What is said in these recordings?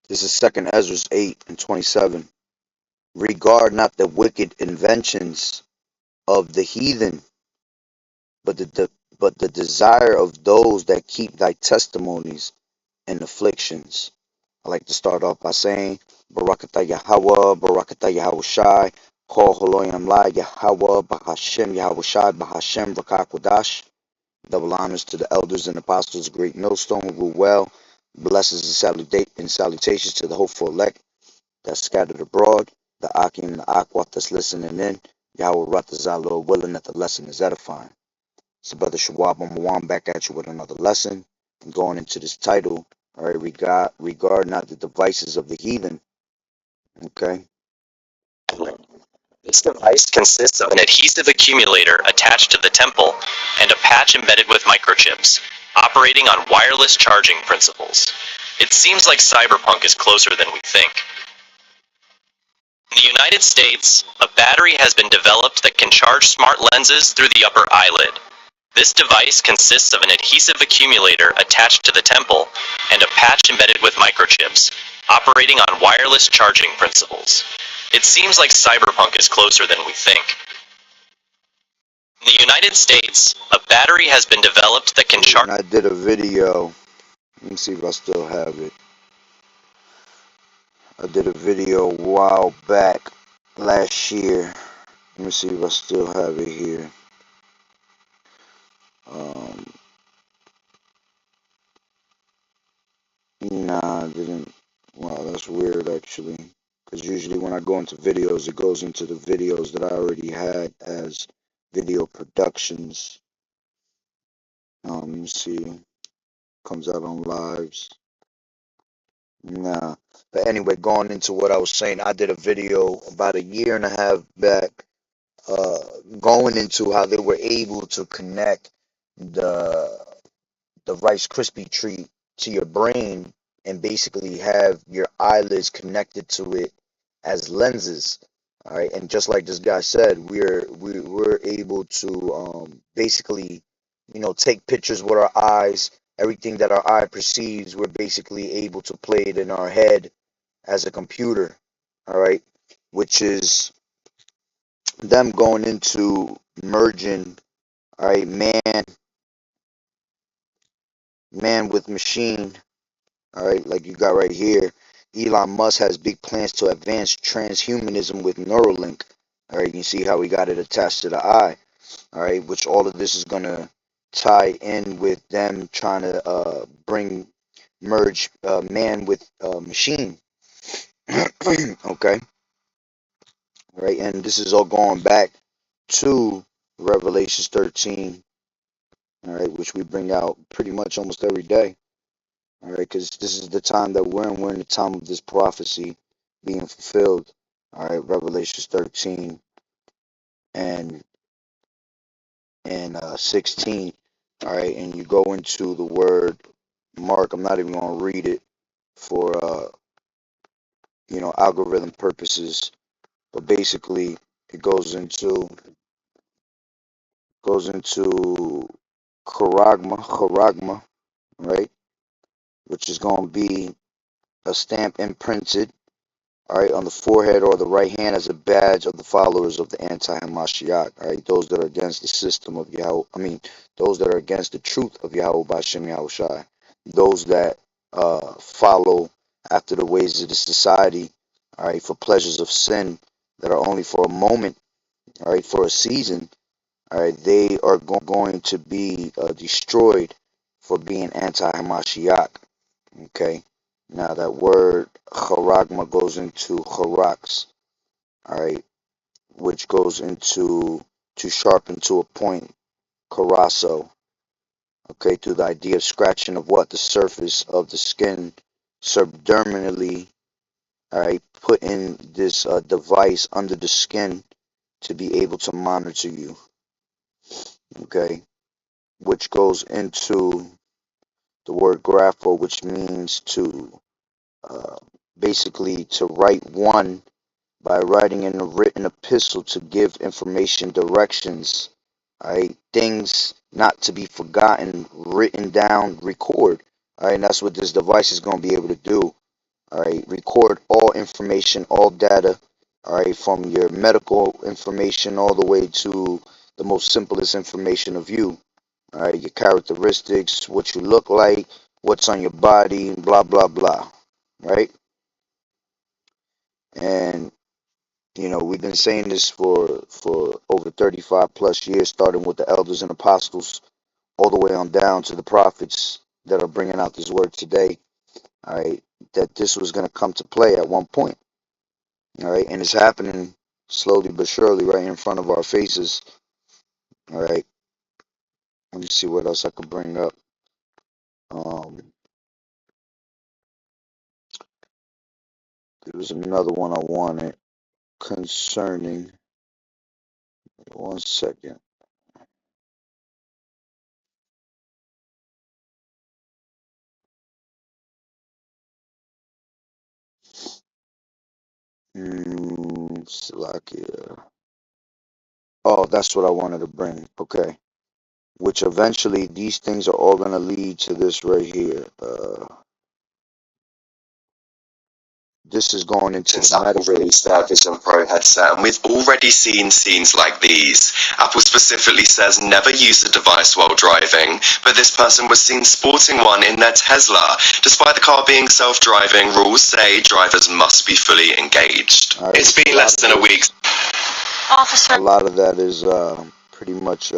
This is 2nd Ezra 8:27. Regard not the wicked inventions of the heathen, but the desire of those that keep thy testimonies and afflictions. I like to start off by saying, Barakatah Yahawah, Barakatah Yahawashi, Kol Holoyam La Yahawah, Bahashem Yahawashi, Bahashem Rakakwadash. Double honors to the elders and apostles, great millstone who rule well. Blessings and salutations to the hopeful elect that's scattered abroad, the Akim and the Akwat that's listening in. Yahweh Ratazah, Lord willing that the lesson is edifying. So, Brother Shawab, I'm back at you with another lesson. I'm going into this title, all right, regard not the devices of the heathen, okay? This device consists of an adhesive accumulator attached to the temple and a patch embedded with microchips, operating on wireless charging principles. It seems like cyberpunk is closer than we think. In the United States, a battery has been developed that can charge smart lenses through the upper eyelid. This device consists of an adhesive accumulator attached to the temple and a patch embedded with microchips, operating on wireless charging principles. It seems like cyberpunk is closer than we think. In the United States, a battery has been developed that can charge. And I did a video. Let me see if I still have it. I did a video a while back, last year. Let me see if I still have it here. Nah, I didn't. Wow, that's weird actually. Because usually when I go into videos, it goes into the videos that I already had as video productions. Let me see. Comes out on lives. Nah. But anyway, going into what I was saying, I did a video about a year and a half back, going into how they were able to connect the Rice Krispie treat to your brain and basically have your eyelids connected to it as lenses. All right, and just like this guy said, we're able to basically, take pictures with our eyes. Everything that our eye perceives, we're basically able to play it in our head as a computer. All right, which is them going into merging. All right, man with machine. All right, like you got right here. Elon Musk has big plans to advance transhumanism with Neuralink. All right, you can see how we got it attached to the eye. All right, which all of this is going to tie in with them trying to merge man with machine. Okay, right, and this is all going back to Revelations 13. All right, which we bring out pretty much almost every day. All right, because this is the time that we're in. We're in the time of this prophecy being fulfilled. All right, Revelations 13 and 16. All right, and you go into the word Mark. I'm not even going to read it for algorithm purposes, but basically it goes into charagma, right, which is going to be a stamp imprinted, all right, on the forehead or the right hand as a badge of the followers of the anti-Hamashiach, all right, those that are against the system of Yahweh, those that are against the truth of Yahweh B'Shem Yahushai, those that follow after the ways of the society, all right, for pleasures of sin that are only for a moment, all right, for a season, all right, they are going to be destroyed for being anti-Hamashiach, okay. Now that word charagma goes into charax, all right, which goes into to sharpen to a point, carasso, okay, through the idea of scratching of what the surface of the skin subdermally, all right, putting this device under the skin to be able to monitor you, okay, which goes into the word grapho, which means to basically to write one by writing in a written epistle to give information, directions, all right, things not to be forgotten, written down, record, all right, and that's what this device is going to be able to do, All right, record all information, all data. All right, from your medical information all the way to the most simplest information of you. All right, your characteristics, what you look like, what's on your body, blah blah blah. Right, and we've been saying this for over 35 plus years, starting with the elders and apostles, all the way on down to the prophets that are bringing out this word today. All right, that this was going to come to play at one point. All right, and it's happening slowly but surely right in front of our faces. All right, let me see what else I could bring up. There was another one I wanted concerning. One second. Slovakia. Oh, that's what I wanted to bring. Okay. Which eventually these things are all going to lead to this right here. This is going into Since Apple released their Vision Pro headset, and we've already seen scenes like these. Apple specifically says never use the device while driving, but this person was seen sporting one in their Tesla. Despite the car being self-driving, rules say drivers must be fully engaged. Right, it's been less than a week. A lot of that is pretty much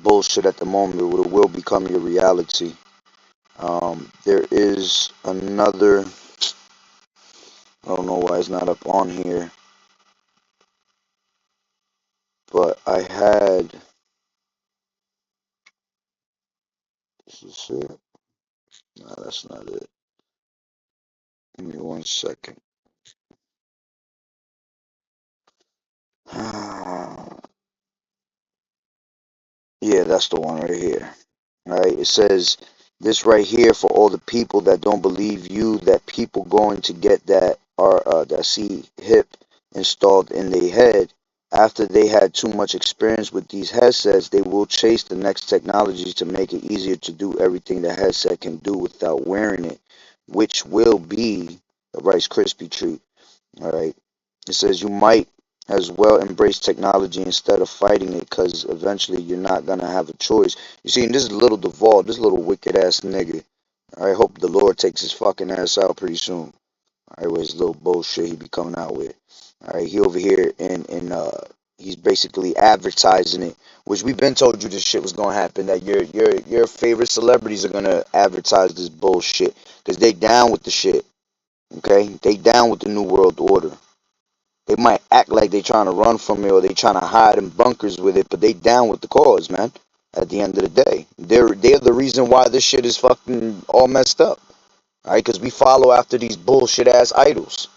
bullshit at the moment. It will become your reality. There is another. I don't know why it's not up on here, but I had. This is it. No, that's not it. Give me one second. Yeah, that's the one right here. All right, it says this right here for all the people that don't believe you, that people going to get that see hip installed in their head after they had too much experience with these headsets. They will chase the next technology to make it easier to do everything the headset can do without wearing it, which will be a Rice Krispie treat. All right. It says you might as well embrace technology instead of fighting it, because eventually you're not going to have a choice. You see, and this is little Duval, this little wicked ass nigga. I hope the Lord takes his fucking ass out pretty soon. All right, with his little bullshit he be coming out with. All right, he over here and he's basically advertising it, which we've been told you this shit was gonna happen. That your favorite celebrities are gonna advertise this bullshit because they down with the shit. Okay, they down with the new world order. They might act like they trying to run from it or they trying to hide in bunkers with it, but they down with the cause, man. At the end of the day, they're the reason why this shit is fucking all messed up. All right, because we follow after these bullshit ass idols.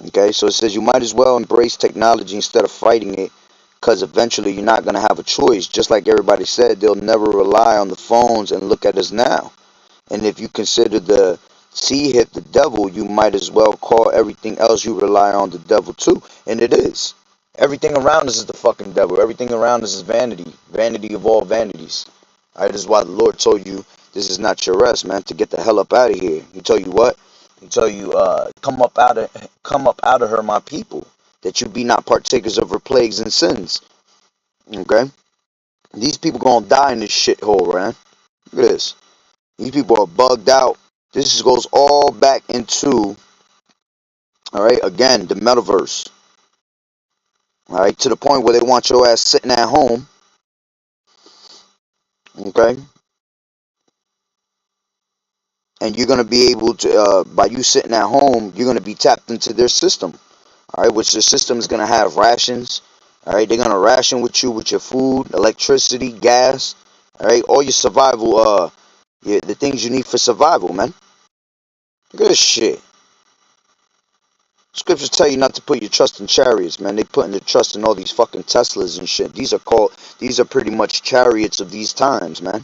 Okay, so it says you might as well embrace technology instead of fighting it, because eventually you're not gonna have a choice. Just like everybody said, they'll never rely on the phones, and look at us now. And if you consider the C hit the devil, you might as well call everything else you rely on the devil too. And it is. Everything around us is the fucking devil. Everything around us is vanity. Vanity of all vanities. Alright, this is why the Lord told you this is not your rest, man, to get the hell up out of here. He told you what? He told you, come up out of her, my people, that you be not partakers of her plagues and sins. Okay? These people gonna die in this shithole, man. Look at this. These people are bugged out. This goes all back into, all right, again, the metaverse. All right, to the point where they want your ass sitting at home, okay? And you're going to be able to, by you sitting at home, you're going to be tapped into their system, all right, which the system is going to have rations, all right? They're going to ration with you with your food, electricity, gas, all right? All your survival, the things you need for survival, man. Look at this shit. Scriptures tell you not to put your trust in chariots, man. They putting their trust in all these fucking Teslas and shit. These are pretty much chariots of these times, man.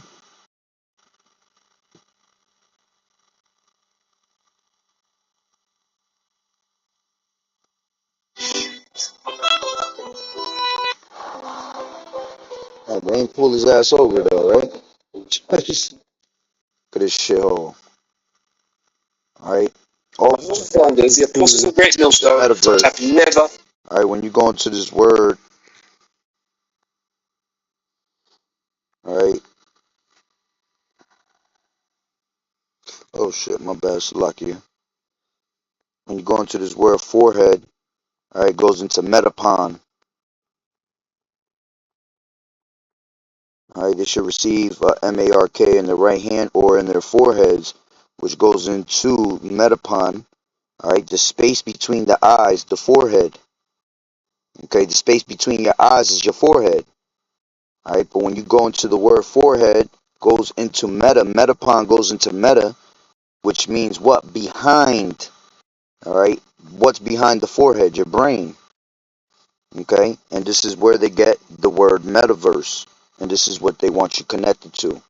They ain't pull his ass over though, right? Look at this shithole. Alright? All founders, the apostles of great millstone, have never. Alright, when you go into this word, alright. Oh shit, my bad, Salakia. When you go into this word forehead, alright, it goes into metapon. Alright, they should receive MARK in their right hand or in their foreheads, which goes into metapon. Alright, the space between the eyes, the forehead. Okay, the space between your eyes is your forehead. Alright, but when you go into the word forehead, goes into metapon goes into meta, which means what? Behind. Alright, what's behind the forehead? Your brain. Okay, and this is where they get the word metaverse, and this is what they want you connected to.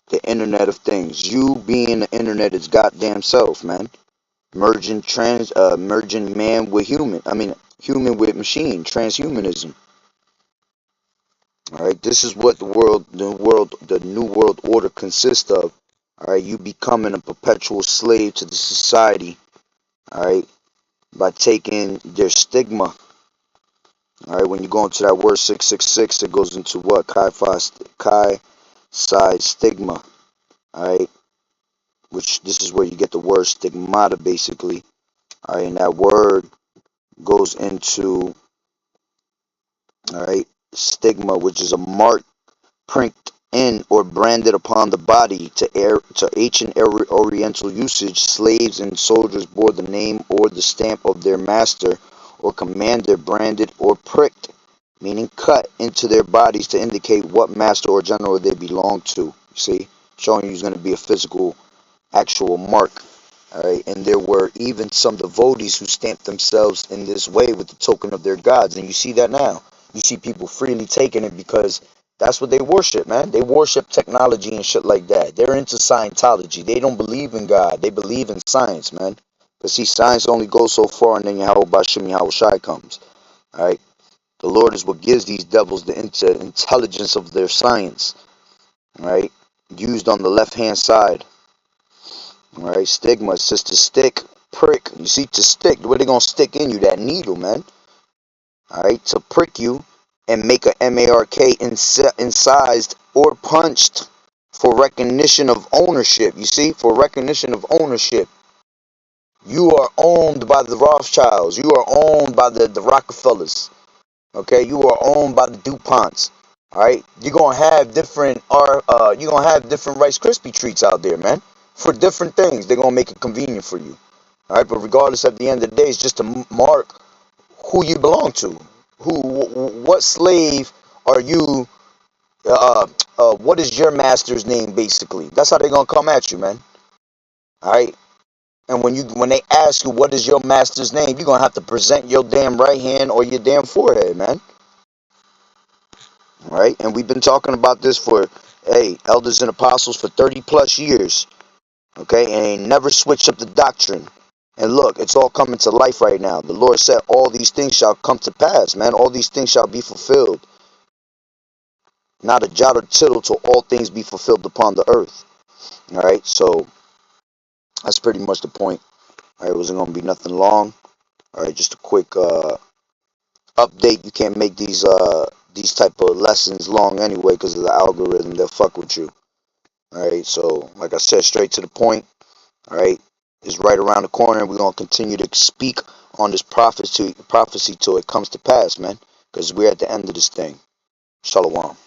The Internet of Things. You being the Internet is goddamn self, man. Merging man with human. I mean, human with machine. Transhumanism. All right, this is what the new world order consists of. All right, you becoming a perpetual slave to the society. All right, by taking their stigma. All right, when you go into that word 666, it goes into what? Chi side stigma. All right, which this is where you get the word stigmata, basically. All right, and that word goes into, all right, stigma, which is a mark pricked in or branded upon the body. To ancient Oriental usage, slaves and soldiers bore the name or the stamp of their master or commander, branded or pricked, meaning cut into their bodies to indicate what master or general they belong to. You see, showing you is going to be a physical, actual mark. Alright, and there were even some devotees who stamped themselves in this way with the token of their gods, and you see that now. You see people freely taking it because that's what they worship, man. They worship technology and shit like that. They're into Scientology. They don't believe in God. They believe in science, man. But see, science only goes so far, and then YAHAWAH'S comes. Alright, the Lord is what gives these devils the intelligence of their science. Alright, used on the left-hand side. Alright, stigma is just to stick, prick. You see, to stick, where they gonna stick in you, that needle, man. Alright, to prick you and make a MARK incised or punched for recognition of ownership. You see, for recognition of ownership. You are owned by the Rothschilds. You are owned by the Rockefellers. Okay, you are owned by the DuPonts. Alright, you're gonna have different Rice Krispie treats out there, man. For different things. They're gonna make it convenient for you. Alright, but regardless, at the end of the day, it's just to mark who you belong to. What slave are you, what is your master's name, basically? That's how they're gonna come at you, man. Alright? And when they ask you what is your master's name, you're gonna have to present your damn right hand or your damn forehead, man. Alright? And we've been talking about this for, elders and apostles for 30 plus years. Okay? And they never switched up the doctrine. And look, it's all coming to life right now. The Lord said all these things shall come to pass, man. All these things shall be fulfilled. Not a jot or tittle till all things be fulfilled upon the earth. Alright, so that's pretty much the point. Alright, it wasn't going to be nothing long. Alright, just a quick update. You can't make these type of lessons long anyway because of the algorithm. They'll fuck with you. Alright, so like I said, straight to the point. Alright, it's right around the corner. We're going to continue to speak on this prophecy till it comes to pass, man. Because we're at the end of this thing. Shalom.